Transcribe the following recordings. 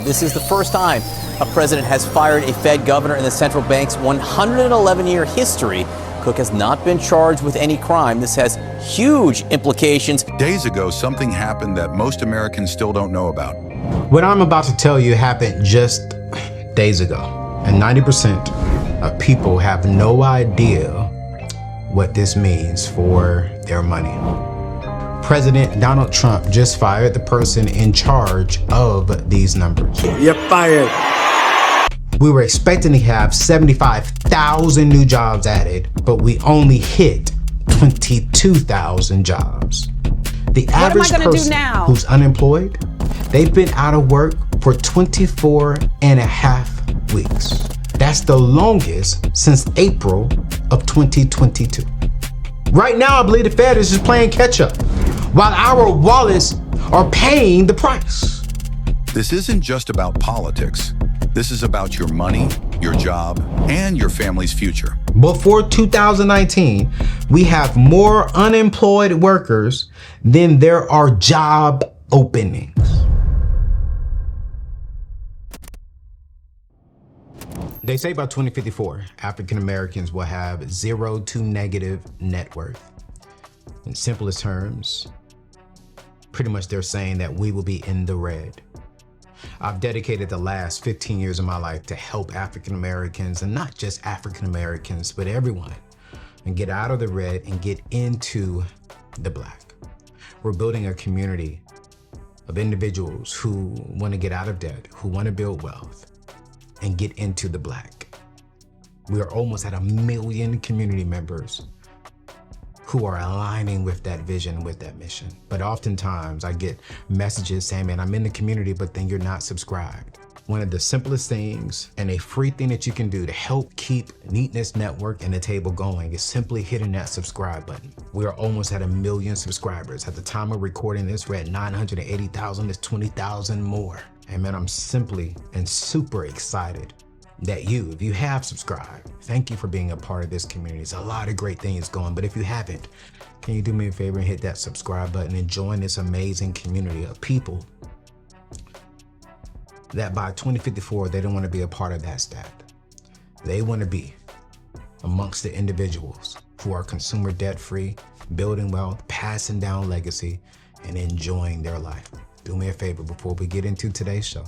This is the first time a president has fired a Fed governor in the central bank's 111-year history. Cook has not been charged with any crime. This has huge implications. Days ago, something happened that most Americans still don't know about. What I'm about to tell you happened just days ago, and 90% of people have no idea what this means for their money. President Donald Trump just fired the person in charge of these numbers. You're fired. We were expecting to have 75,000 new jobs added, but we only hit 22,000 jobs. The average person who's unemployed, they've been out of work for 24 and a half weeks. That's the longest since April of 2022. Right now, I believe the Fed is just playing catch up, while our wallets are paying the price. This isn't just about politics. This is about your money, your job, and your family's future. Before 2019, we have more unemployed workers than there are job openings. They say by 2054, African Americans will have zero to negative net worth. In simplest terms, pretty much they're saying that we will be in the red. I've dedicated the last 15 years of my life to help African Americans, and not just African Americans, but everyone, and get out of the red and get into the black. We're building a community of individuals who want to get out of debt, who want to build wealth, and get into the black. We are almost at 1 million community members who are aligning with that vision, with that mission. But oftentimes I get messages saying, man, I'm in the community, but then you're not subscribed. One of the simplest things and a free thing that you can do to help keep Neatness Network and the table going is simply hitting that subscribe button. We are almost at 1 million subscribers. At the time of recording this, we're at 980,000. There's 20,000 more. And man, I'm simply and super excited that if you have subscribed, thank you for being a part of this community. There's a lot of great things going, but if you haven't, can you do me a favor and hit that subscribe button and join this amazing community of people that by 2054, they don't want to be a part of that stat. They want to be amongst the individuals who are consumer debt-free, building wealth, passing down legacy, and enjoying their life. Do me a favor before we get into today's show,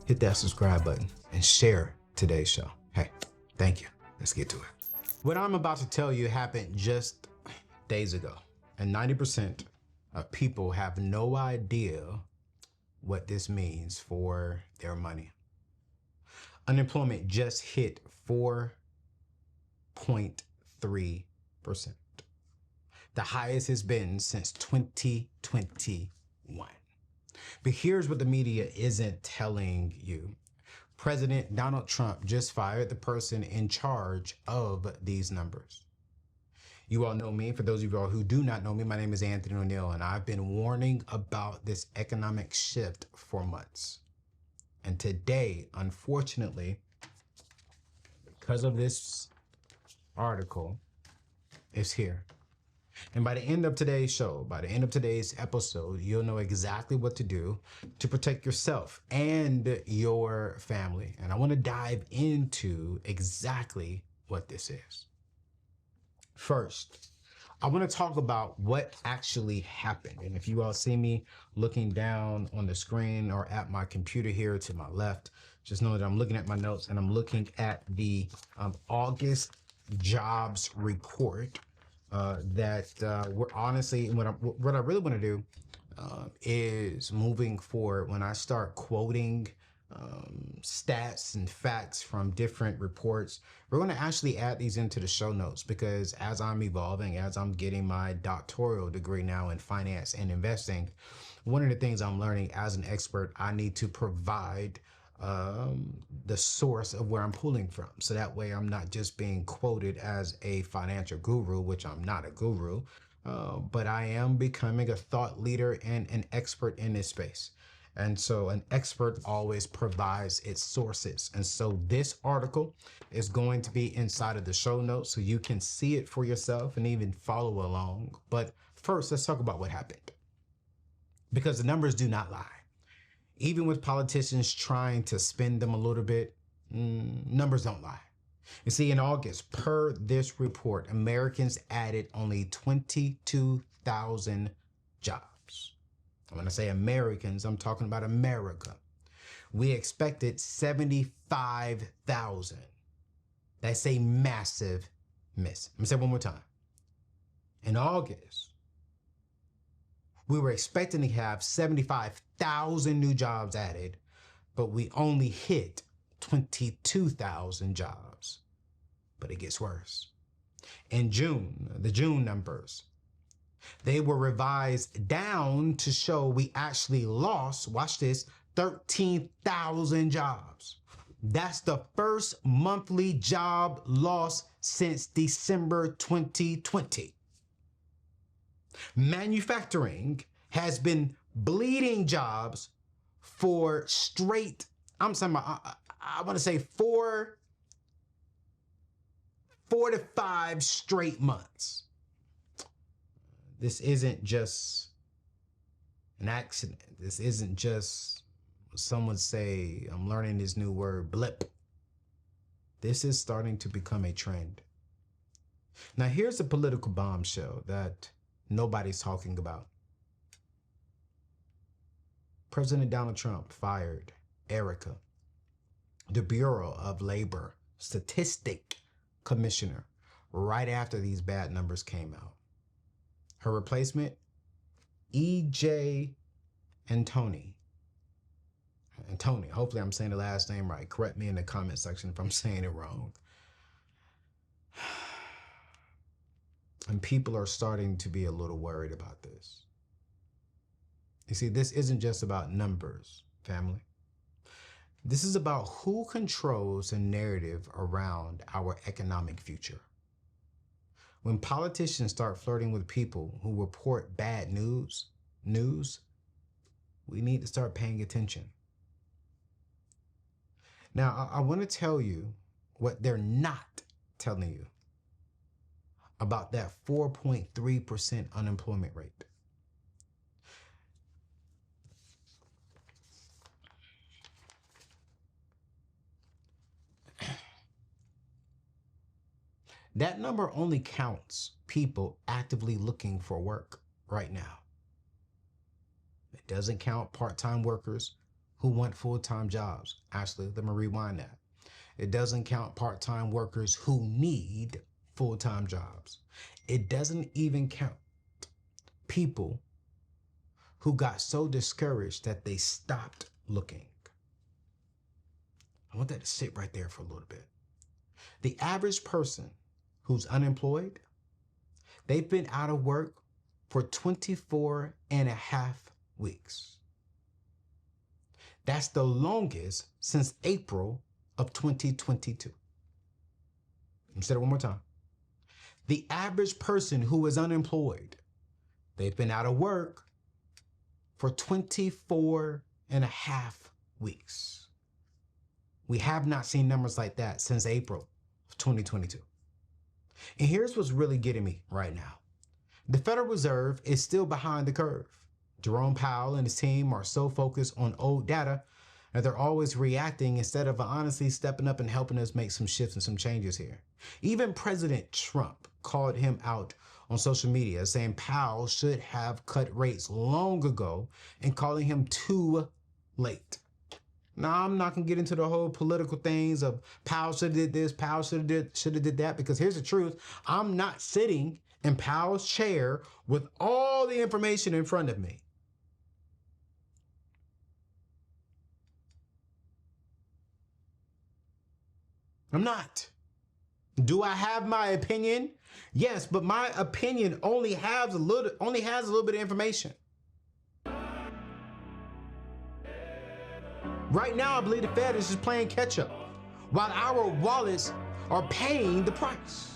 hit that subscribe button and share today's show. Hey, thank you. Let's get to it. What I'm about to tell you happened just days ago, and 90% of people have no idea what this means for their money. Unemployment just hit 4.3%, the highest it's been since 2021. But here's what the media isn't telling you. President Donald Trump just fired the person in charge of these numbers. You all know me. For those of you all who do not know me, my name is Anthony Oneal, and I've been warning about this economic shift for months. And today, unfortunately, because of this article, it's here. And by the end of today's show, by the end of today's episode, you'll know exactly what to do to protect yourself and your family. And I want to dive into exactly what this is. First, I want to talk about what actually happened. And if you all see me looking down on the screen or at my computer here to my left, just know that I'm looking at my notes and I'm looking at the August jobs report. We're honestly, what I really want to do is moving forward, when I start quoting stats and facts from different reports, we're going to actually add these into the show notes, because as I'm evolving, as I'm getting my doctoral degree now in finance and investing, one of the things I'm learning as an expert, I need to provide the source of where I'm pulling from. So that way I'm not just being quoted as a financial guru, which I'm not a guru, but I am becoming a thought leader and an expert in this space. And so an expert always provides its sources. And so this article is going to be inside of the show notes so you can see it for yourself and even follow along. But first, let's talk about what happened, because the numbers do not lie. Even with politicians trying to spin them a little bit, numbers don't lie. You see, in August, per this report, Americans added only 22,000 jobs. When I say Americans, I'm talking about America. We expected 75,000. That's a massive miss. Let me say it one more time. In August, we were expecting to have 75,000 new jobs added, but we only hit 22,000 jobs. But it gets worse. In June, the June numbers, they were revised down to show we actually lost, watch this, 13,000 jobs. That's the first monthly job loss since December 2020. Manufacturing has been bleeding jobs for straight, I want to say four to five straight months. This isn't just an accident. This isn't just, some would say, I'm learning this new word, blip. This is starting to become a trend. Now, here's a political bombshell that nobody's talking about. President Donald Trump fired Erica, the Bureau of Labor Statistic Commissioner, right after these bad numbers came out. Her replacement, E.J. Antoni, hopefully I'm saying the last name right. Correct me in the comment section if I'm saying it wrong. And people are starting to be a little worried about this. You see, this isn't just about numbers, family. This is about who controls the narrative around our economic future. When politicians start flirting with people who report bad news, we need to start paying attention. Now, I want to tell you what they're not telling you about that 4.3% unemployment rate. That number only counts people actively looking for work right now. It doesn't count part-time workers who want full-time jobs. Actually, let me rewind that. It doesn't count part-time workers who need full-time jobs. It doesn't even count people who got so discouraged that they stopped looking. I want that to sit right there for a little bit. The average person who's unemployed, they've been out of work for 24 and a half weeks. That's the longest since April of 2022. Let me say it one more time. The average person who is unemployed, they've been out of work for 24 and a half weeks. We have not seen numbers like that since April of 2022. And here's what's really getting me right now. The Federal Reserve is still behind the curve. Jerome Powell and his team are so focused on old data that they're always reacting instead of honestly stepping up and helping us make some shifts and some changes here. Even President Trump called him out on social media, saying Powell should have cut rates long ago and calling him too late. Now, I'm not going to get into the whole political things of Powell should have did this, Powell should have did that, because here's the truth. I'm not sitting in Powell's chair with all the information in front of me. I'm not. Do I have my opinion? Yes, but my opinion only has a little bit of information. Right now, I believe the Fed is just playing catch up while our wallets are paying the price.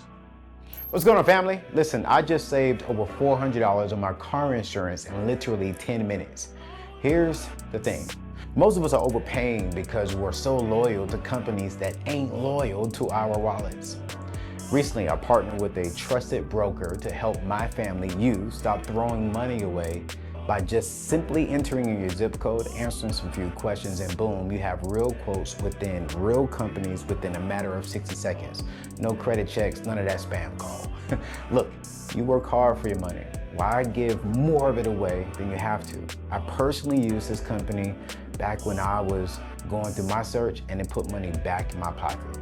What's going on, family? Listen, I just saved over $400 on my car insurance in literally 10 minutes. Here's the thing. Most of us are overpaying because we're so loyal to companies that ain't loyal to our wallets. Recently, I partnered with a trusted broker to help my family, you, stop throwing money away by just simply entering in your zip code, answering some few questions, and boom, you have real quotes within real companies within a matter of 60 seconds. No credit checks, none of that spam call. Look, you work hard for your money. Why give more of it away than you have to? I personally used this company back when I was going through my search, and it put money back in my pocket.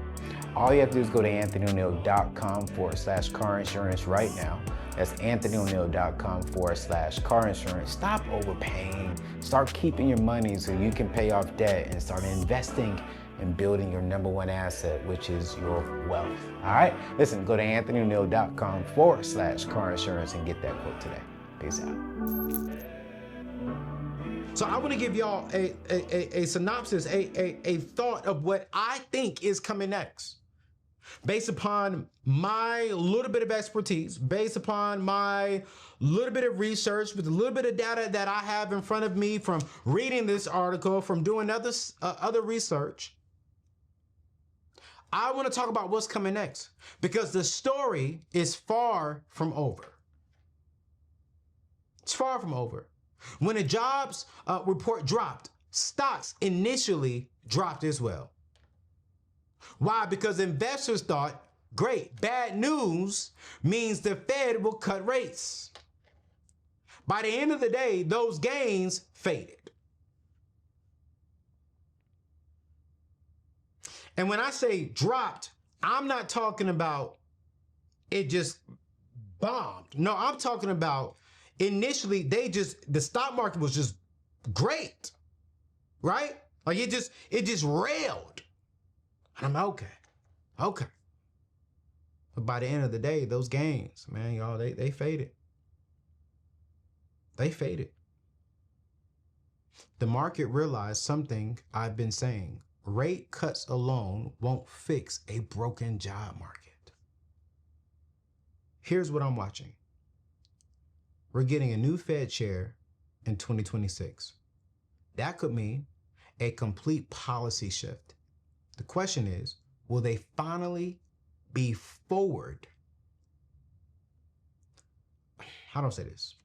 All you have to do is go to anthonyoneal.com/car insurance right now. That's anthonyoneal.com/car insurance. Stop overpaying. Start keeping your money so you can pay off debt and start investing and building your number one asset, which is your wealth. All right? Listen, go to anthonyoneal.com/car insurance and get that quote today. Peace out. So I want to give y'all a synopsis, a thought of what I think is coming next. Based upon my little bit of expertise, based upon my little bit of research, with a little bit of data that I have in front of me from reading this article, from doing other research, I want to talk about what's coming next, because the story is far from over. It's far from over. When the jobs report dropped, stocks initially dropped as well. Why? Because investors thought, great, bad news means the Fed will cut rates. By the end of the day, those gains faded. And when I say dropped, I'm not talking about it just bombed. No, I'm talking about initially the stock market was just great, right? Like it just railed. And I'm okay. But by the end of the day, those gains, man, y'all, they faded. They faded. The market realized something I've been saying. Rate cuts alone won't fix a broken job market. Here's what I'm watching. We're getting a new Fed chair in 2026. That could mean a complete policy shift. The question is, will they finally be forward? How do I say this?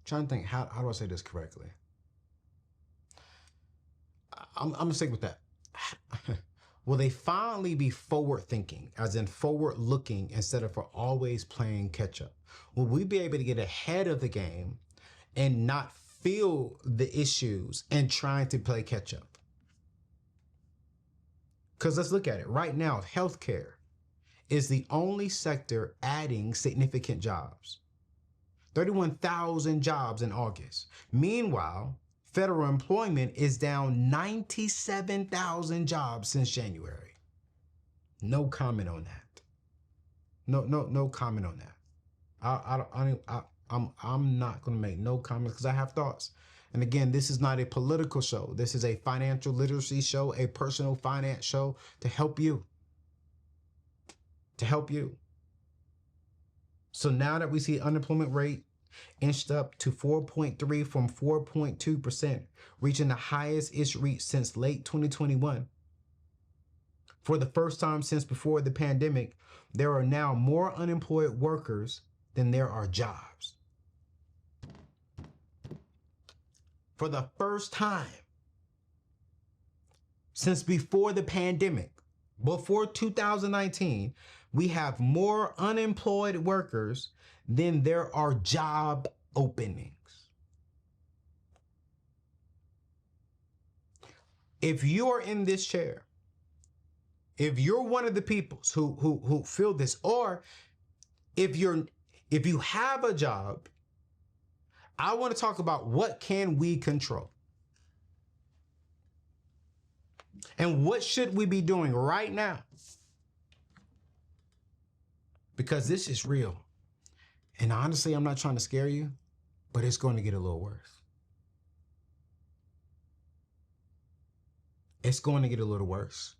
Trying to think, how do I say this correctly? I'm gonna stick with that. Will they finally be forward thinking, as in forward looking, instead of for always playing catch up? Will we be able to get ahead of the game and not feel the issues and trying to play catch up? Because let's look at it. Right now, healthcare is the only sector adding significant jobs. 31,000 jobs in August. Meanwhile, federal employment is down 97,000 jobs since January. No comment on that. No comment on that. I'm not going to make no comments because I have thoughts. And again, this is not a political show. This is a financial literacy show, a personal finance show to help you. To help you. So now that we see unemployment rate inched up to 4.3 from 4.2%, reaching the highest it's reached since late 2021. For the first time since before the pandemic, there are now more unemployed workers than there are jobs. For the first time since before the pandemic, before 2019, we have more unemployed workers than there are job openings. If you are in this chair, if you're one of the peoples who feel this, or if you have a job, I want to talk about what can we control? And what should we be doing right now? Because this is real. And honestly, I'm not trying to scare you, but it's going to get a little worse. It's going to get a little worse.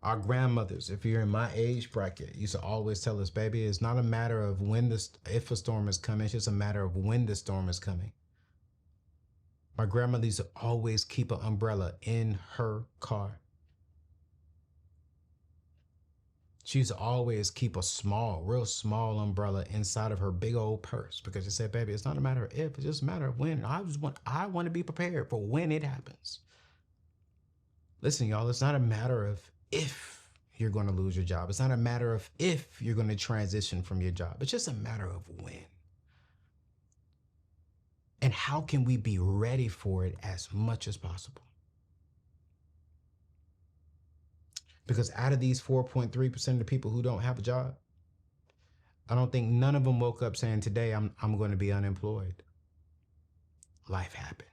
Our grandmothers, if you're in my age bracket, used to always tell us, baby, it's not a matter of if a storm is coming, it's just a matter of when the storm is coming. My grandmother used to always keep an umbrella in her car. She used to always keep a real small umbrella inside of her big old purse because she said, baby, it's not a matter of if, it's just a matter of when. I want to be prepared for when it happens. Listen, y'all, it's not a matter of if you're going to lose your job. It's not a matter of if you're going to transition from your job. It's just a matter of when. And how can we be ready for it as much as possible? Because out of these 4.3% of the people who don't have a job, I don't think none of them woke up saying, today I'm going to be unemployed. Life happened.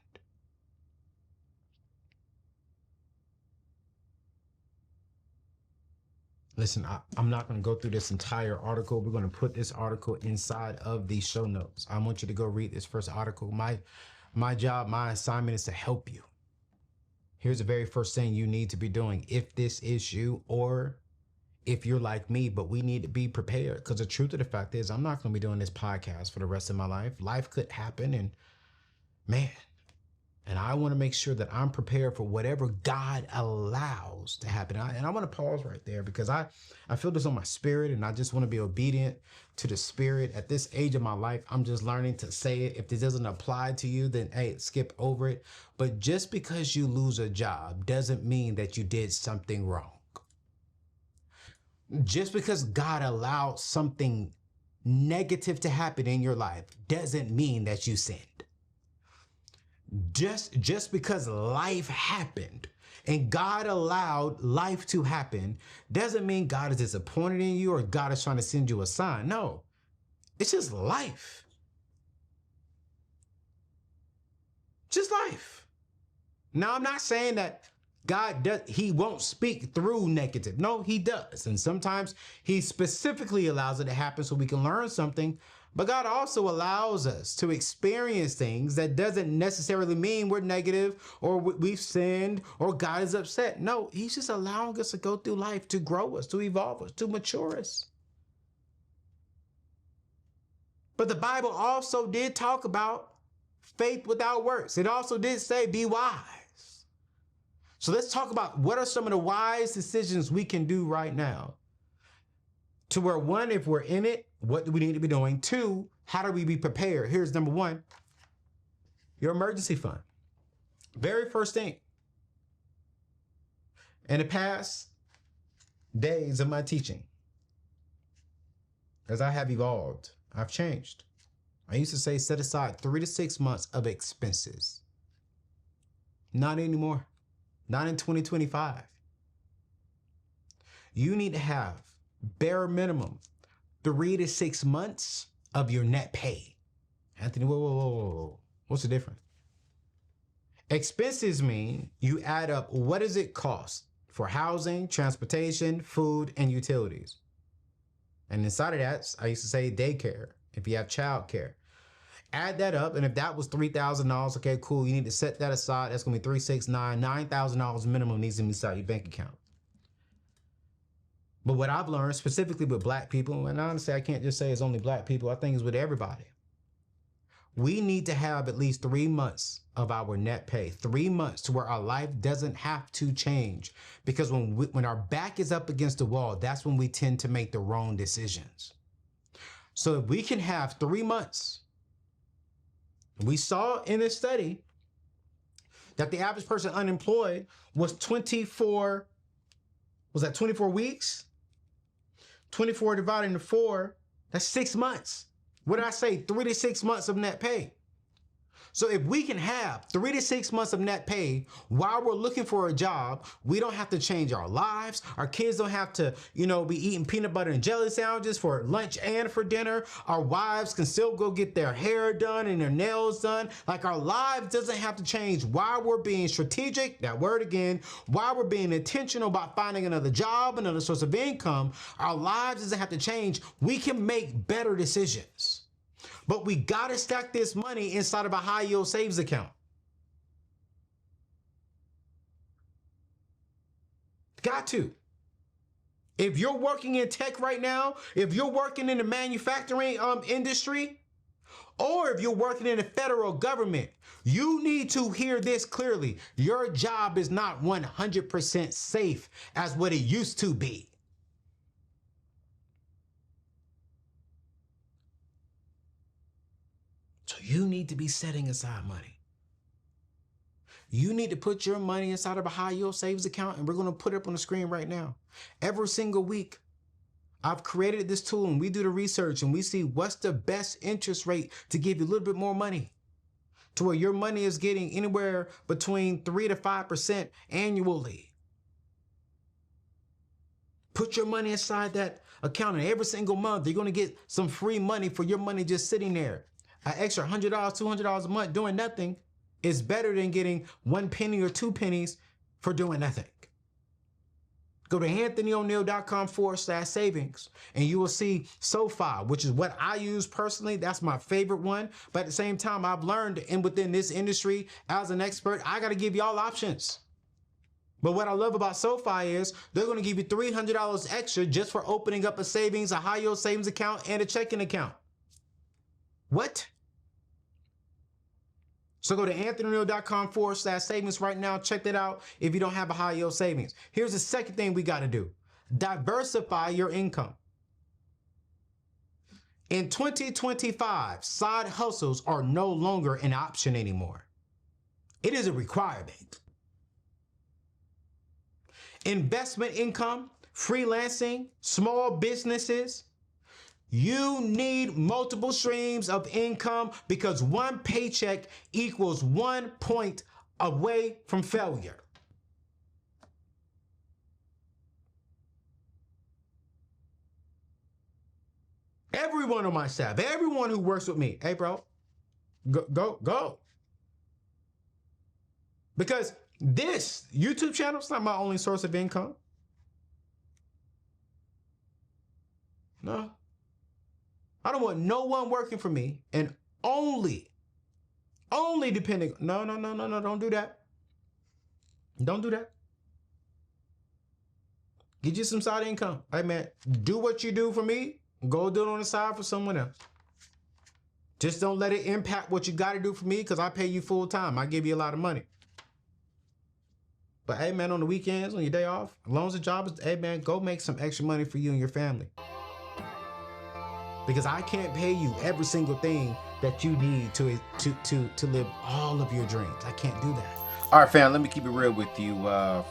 Listen, I'm not going to go through this entire article. We're going to put this article inside of the show notes. I want you to go read this first article. My job, my assignment is to help you. Here's the very first thing you need to be doing if this is you or if you're like me, but we need to be prepared because the truth of the fact is I'm not going to be doing this podcast for the rest of my life. Life could happen and I want to make sure that I'm prepared for whatever God allows to happen. And I want to pause right there because I feel this on my spirit and I just want to be obedient to the spirit. At this age of my life, I'm just learning to say it. If this doesn't apply to you, then hey, skip over it. But just because you lose a job doesn't mean that you did something wrong. Just because God allowed something negative to happen in your life doesn't mean that you sinned. Just because life happened and God allowed life to happen doesn't mean God is disappointed in you or God is trying to send you a sign. No, it's just life. Just life. Now, I'm not saying that he won't speak through negative. No, he does. And sometimes he specifically allows it to happen so we can learn something. But God also allows us to experience things that doesn't necessarily mean we're negative or we've sinned or God is upset. No, he's just allowing us to go through life to grow us, to evolve us, to mature us. But the Bible also did talk about faith without works. It also did say, be wise. So let's talk about what are some of the wise decisions we can do right now. To where one, if we're in it, what do we need to be doing? Two, how do we be prepared? Here's number one, your emergency fund. Very first thing. In the past days of my teaching, as I have evolved, I've changed. I used to say set aside 3 to 6 months of expenses. Not anymore. Not in 2025. You need to have bare minimum 3 to 6 months of your net pay. Anthony, whoa. What's the difference? Expenses mean you add up what does it cost for housing, transportation, food, and utilities. And inside of that, I used to say daycare, if you have childcare. Add that up, and if that was $3,000, okay, cool, you need to set that aside. That's going to be $9,000 minimum needs to be inside your bank account. But what I've learned, specifically with Black people, and honestly, I can't just say it's only Black people, I think it's with everybody. We need to have at least 3 months of our net pay, 3 months to where our life doesn't have to change. Because when our back is up against the wall, that's when we tend to make the wrong decisions. So if we can have 3 months, we saw in this study that the average person unemployed was 24 weeks? 24 divided into 4, that's 6 months. What did I say? 3 to 6 months of net pay. So if we can have 3 to 6 months of net pay while we're looking for a job, we don't have to change our lives. Our kids don't have to, be eating peanut butter and jelly sandwiches for lunch and for dinner. Our wives can still go get their hair done and their nails done. Like our lives doesn't have to change while we're being strategic, that word again, while we're being intentional about finding another job, another source of income. Our lives doesn't have to change. We can make better decisions. But we got to stack this money inside of a high yield savings account. Got to. If you're working in tech right now, if you're working in the manufacturing industry, or if you're working in the federal government, you need to hear this clearly. Your job is not 100% safe as what it used to be. You need to be setting aside money. You need to put your money inside of a high yield savings account, and we're going to put it up on the screen right now. Every single week, I've created this tool and we do the research and we see what's the best interest rate to give you a little bit more money to where your money is getting anywhere between 3 to 5% annually. Put your money inside that account, and every single month, you're going to get some free money for your money just sitting there. An extra $100, $200 a month doing nothing is better than getting 1 penny or 2 pennies for doing nothing. Go to anthonyoneal.com/savings and you will see SoFi, which is what I use personally. That's my favorite one. But at the same time, I've learned within this industry as an expert, I got to give y'all options. But what I love about SoFi is they're going to give you $300 extra just for opening up a savings, a high yield savings account, and a checking account. What? So go to anthonyoneal.com/savings right now. Check that out if you don't have a high yield savings. Here's the second thing we got to do. Diversify your income. In 2025, side hustles are no longer an option anymore. It is a requirement. Investment income, freelancing, small businesses. You need multiple streams of income because one paycheck equals 1 point away from failure. Everyone on my staff, everyone who works with me, hey bro, go. Because this YouTube channel is not my only source of income. No. I don't want no one working for me and only depending. No, don't do that. Don't do that. Get you some side income. Hey man, do what you do for me. Go do it on the side for someone else. Just don't let it impact what you got to do for me because I pay you full time. I give you a lot of money. But hey man, on the weekends, on your day off, as long as the job is, hey man, go make some extra money for you and your family. Because I can't pay you every single thing that you need to live all of your dreams. I can't do that. All right, fam, let me keep it real with you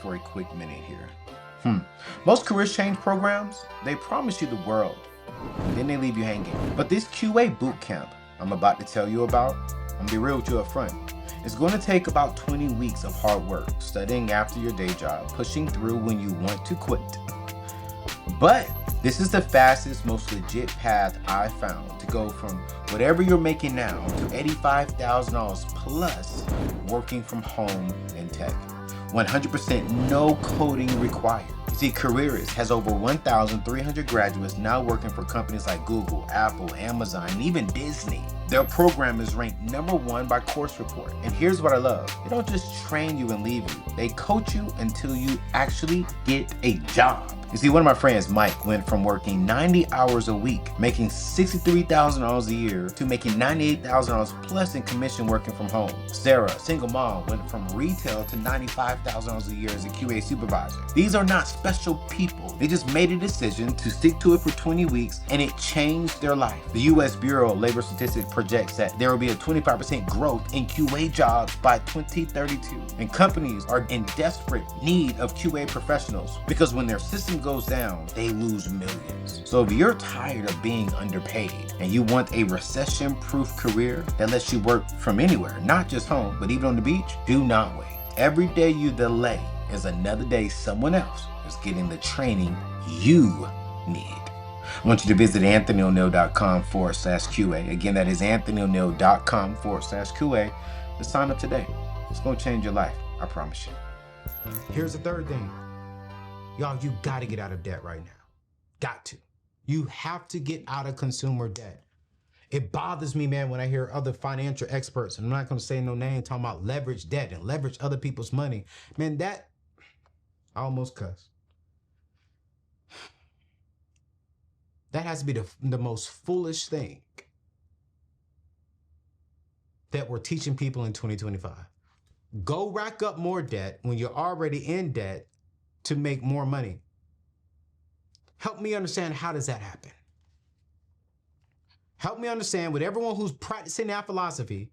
for a quick minute here. Most career change programs, they promise you the world, then they leave you hanging. But this QA boot camp I'm about to tell you about, I'm gonna be real with you up front. It's going to take about 20 weeks of hard work, studying after your day job, pushing through when you want to quit. But this is the fastest, most legit path I found to go from whatever you're making now to $85,000 plus working from home in tech. 100% no coding required. You see, Careerist has over 1,300 graduates now working for companies like Google, Apple, Amazon, and even Disney. Their program is ranked #1 by Course Report. And here's what I love. They don't just train you and leave you. They coach you until you actually get a job. You see, one of my friends, Mike, went from working 90 hours a week, making $63,000 a year, to making $98,000 plus in commission working from home. Sarah, single mom, went from retail to $95,000 a year as a QA supervisor. These are not special people. They just made a decision to stick to it for 20 weeks, and it changed their life. The U.S. Bureau of Labor Statistics projects that there will be a 25% growth in QA jobs by 2032, and companies are in desperate need of QA professionals because when their system goes down, they lose millions. So if you're tired of being underpaid and you want a recession-proof career that lets you work from anywhere, not just home, but even on the beach, do not wait. Every day you delay is another day someone else is getting the training you need. I want you to visit anthonyoneal.com/QA. Again, that is anthonyoneal.com/QA to sign up today. It's going to change your life. I promise you. Here's the third thing. Y'all, you got to get out of debt right now. Got to. You have to get out of consumer debt. It bothers me, man, when I hear other financial experts, and I'm not going to say no name, talking about leverage debt and leverage other people's money. Man, that, I almost cussed. That has to be the most foolish thing that we're teaching people in 2025. Go rack up more debt when you're already in debt to make more money. Help me understand, how does that happen? Help me understand with everyone who's practicing that philosophy,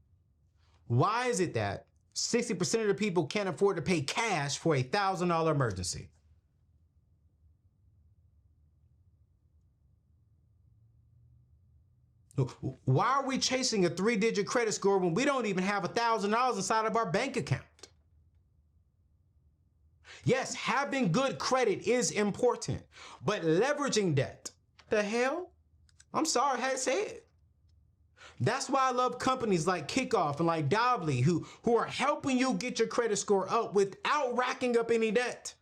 why is it that 60% of the people can't afford to pay cash for a $1,000 emergency? Why are we chasing a 3-digit credit score when we don't even have $1,000 inside of our bank account? Yes, having good credit is important, but leveraging debt, the hell? I'm sorry, I had to say it. That's why I love companies like Kickoff and like Dobly who are helping you get your credit score up without racking up any debt.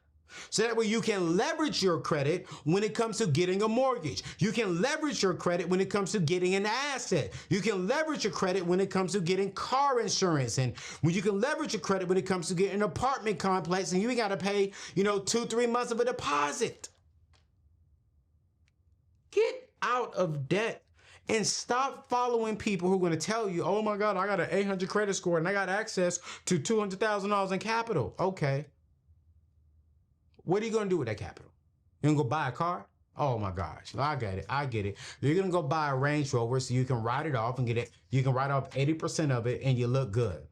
So that way you can leverage your credit when it comes to getting a mortgage. You can leverage your credit when it comes to getting an asset. You can leverage your credit when it comes to getting car insurance. And when you can leverage your credit when it comes to getting an apartment complex and you ain't got to pay, 2-3 months of a deposit. Get out of debt and stop following people who are going to tell you, oh my God, I got an 800 credit score and I got access to $200,000 in capital. Okay. What are you going to do with that capital? You're going to go buy a car? Oh my gosh. I get it. You're going to go buy a Range Rover so you can write it off and get it. You can write off 80% of it and you look good.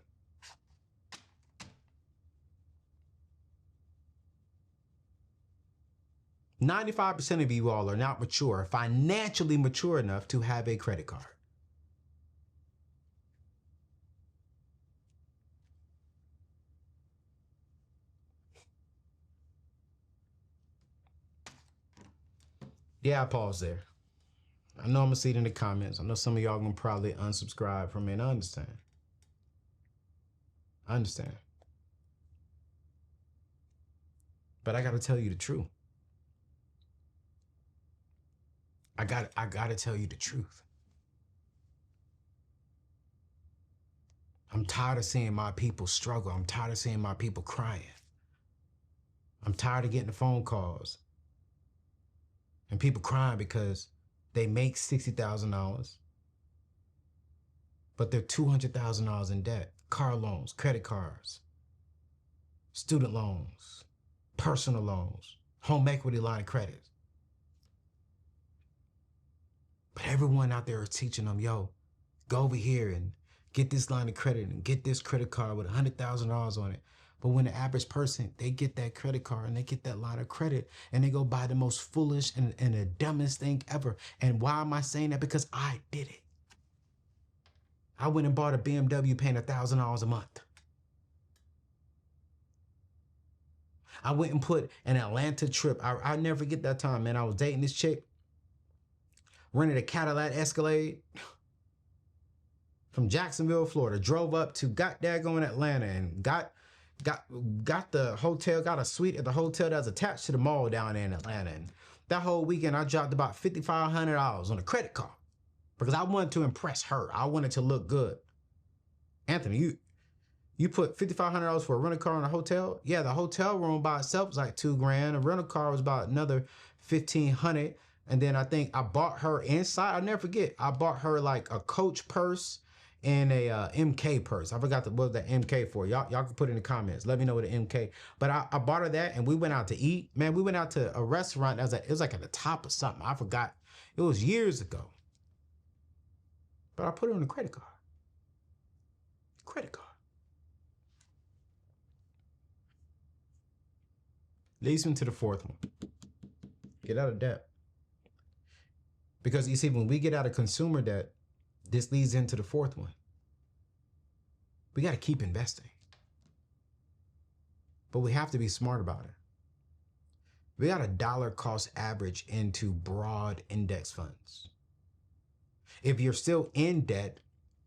"95% of you all are not mature, financially mature enough to have a credit card. Yeah, I paused there. I know I'm gonna see it in the comments. I know some of y'all gonna probably unsubscribe from me, and I understand. But I gotta tell you the truth. I gotta tell you the truth. I'm tired of seeing my people struggle. I'm tired of seeing my people crying. I'm tired of getting the phone calls and people crying because they make $60,000, but they're $200,000 in debt. Car loans, credit cards, student loans, personal loans, home equity line of credit. But everyone out there is teaching them, yo, go over here and get this line of credit and get this credit card with $100,000 on it. But when the average person, they get that credit card and they get that line of credit and they go buy the most foolish and the dumbest thing ever. And why am I saying that? Because I did it. I went and bought a BMW paying $1,000 a month. I went and put an Atlanta trip. I never forget that time, man. I was dating this chick, rented a Cadillac Escalade from Jacksonville, Florida, drove up to goddamn Atlanta and got the hotel, got a suite at the hotel that's attached to the mall down there in Atlanta. And that whole weekend, I dropped about $5,500 on a credit card because I wanted to impress her. I wanted to look good. Anthony, you put $5,500 for a rental car in a hotel? Yeah, the hotel room by itself was like $2,000. A rental car was about another $1,500. And then I think I bought her inside. I'll never forget. I bought her like a Coach purse and a MK purse. I forgot what the MK for. Y'all can put it in the comments. Let me know what the MK. But I bought her that and we went out to eat. Man, we went out to a restaurant that it was like at the top of something. I forgot. It was years ago. But I put it on a credit card. Credit card. Leads me to the fourth one. Get out of debt. Because you see, when we get out of consumer debt, this leads into the fourth one. We got to keep investing. But we have to be smart about it. We got a dollar cost average into broad index funds. If you're still in debt,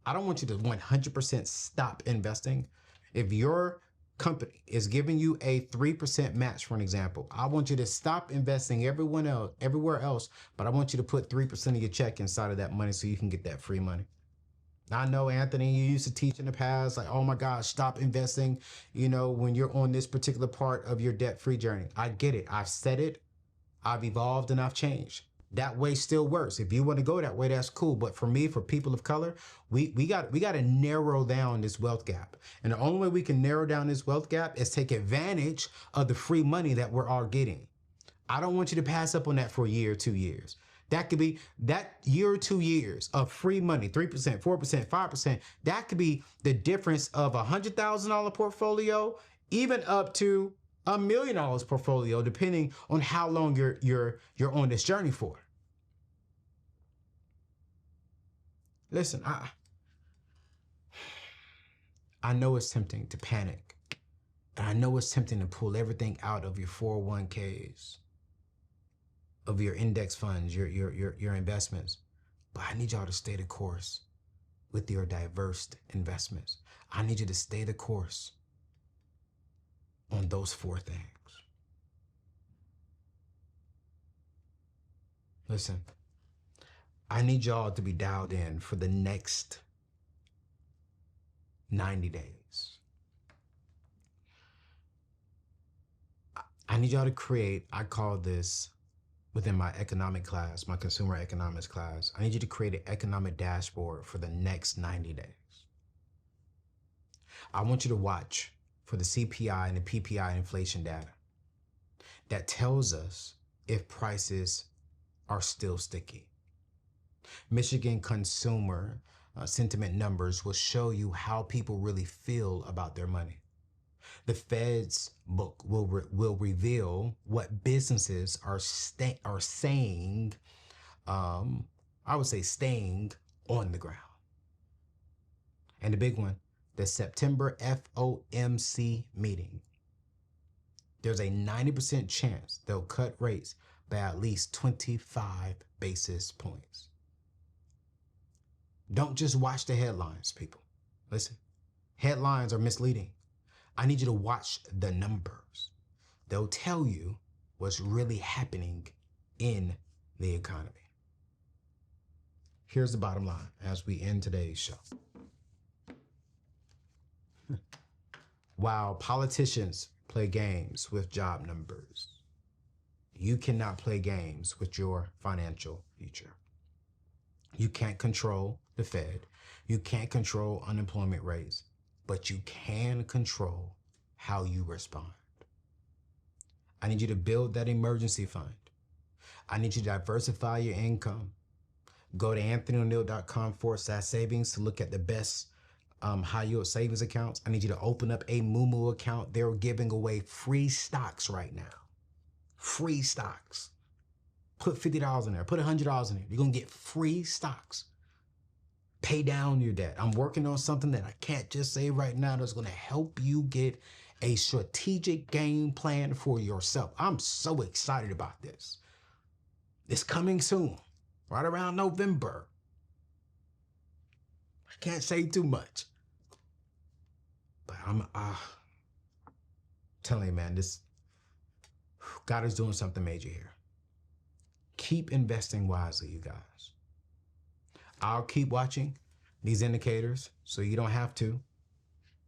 I don't want you to 100% stop investing. If your company is giving you a 3% match, for an example, I want you to stop investing everywhere else, but I want you to put 3% of your check inside of that money so you can get that free money. I know, Anthony, you used to teach in the past, like, oh my gosh, stop investing, when you're on this particular part of your debt-free journey. I get it. I've said it. I've evolved and I've changed. That way still works. If you want to go that way, that's cool. But for me, for people of color, we got to narrow down this wealth gap. And the only way we can narrow down this wealth gap is take advantage of the free money that we're all getting. I don't want you to pass up on that for a year or 2 years. That could be that year or 2 years of free money, 3%, 4%, 5%. That could be the difference of $100,000 portfolio, even up to $1 million portfolio, depending on how long you're on this journey for. Listen, I know it's tempting to panic, and I know it's tempting to pull everything out of your 401ks, of your index funds, your investments. But I need y'all to stay the course with your diverse investments. I need you to stay the course on those 4 things. Listen, I need y'all to be dialed in for the next 90 days. I need y'all to create, I call this within my economic class, my consumer economics class, I need you to create an economic dashboard for the next 90 days. I want you to watch for the CPI and the PPI inflation data that tells us if prices are still sticky. Michigan consumer sentiment numbers will show you how people really feel about their money. The Fed's book will reveal what businesses are saying, I would say staying on the ground. And the big one, the September FOMC meeting. There's a 90% chance they'll cut rates by at least 25 basis points. Don't just watch the headlines, people. Listen, headlines are misleading. I need you to watch the numbers. They'll tell you what's really happening in the economy. Here's the bottom line as we end today's show. While politicians play games with job numbers, you cannot play games with your financial future. You can't control the Fed. You can't control unemployment rates, but you can control how you respond. I need you to build that emergency fund. I need you to diversify your income. Go to anthonyoneal.com/savings to look at the best high yield savings accounts. I need you to open up a Moomoo account. They're giving away free stocks right now. Free stocks. Put $50 in there. Put $100 in there. You're going to get free stocks. Pay down your debt. I'm working on something that I can't just say right now that's going to help you get a strategic game plan for yourself. I'm so excited about this. It's coming soon, right around November. I can't say too much. But I'm telling you, man, God is doing something major here. Keep investing wisely, you guys. I'll keep watching these indicators so you don't have to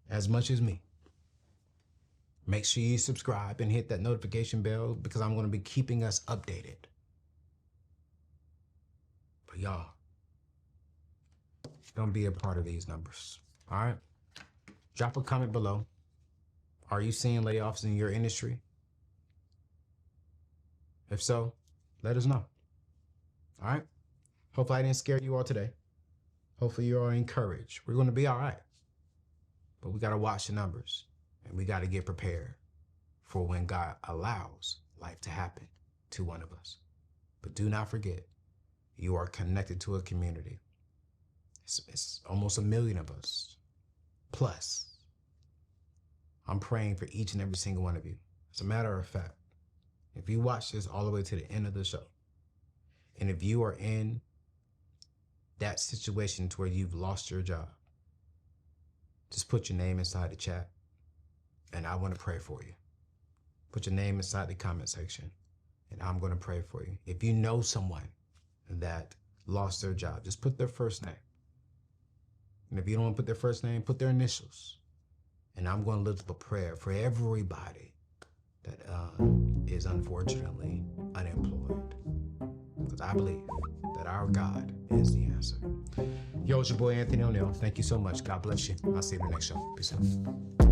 as much as me. Make sure you subscribe and hit that notification bell because I'm going to be keeping us updated. But y'all, don't be a part of these numbers, all right? Drop a comment below. Are you seeing layoffs in your industry? If so, let us know. All right? Hopefully I didn't scare you all today. Hopefully you are encouraged. We're going to be all right. But we got to watch the numbers. And we got to get prepared for when God allows life to happen to one of us. But do not forget, you are connected to a community. It's almost 1 million of us. Plus, I'm praying for each and every single one of you. As a matter of fact, if you watch this all the way to the end of the show, and if you are in that situation to where you've lost your job, just put your name inside the chat, and I want to pray for you. Put your name inside the comment section, and I'm going to pray for you. If you know someone that lost their job, just put their first name. And if you don't want to put their first name, put their initials. And I'm going to lift up a prayer for everybody that is unfortunately unemployed. Because I believe that our God is the answer. Yo, it's your boy Anthony Oneal. Thank you so much. God bless you. I'll see you in the next show. Peace out.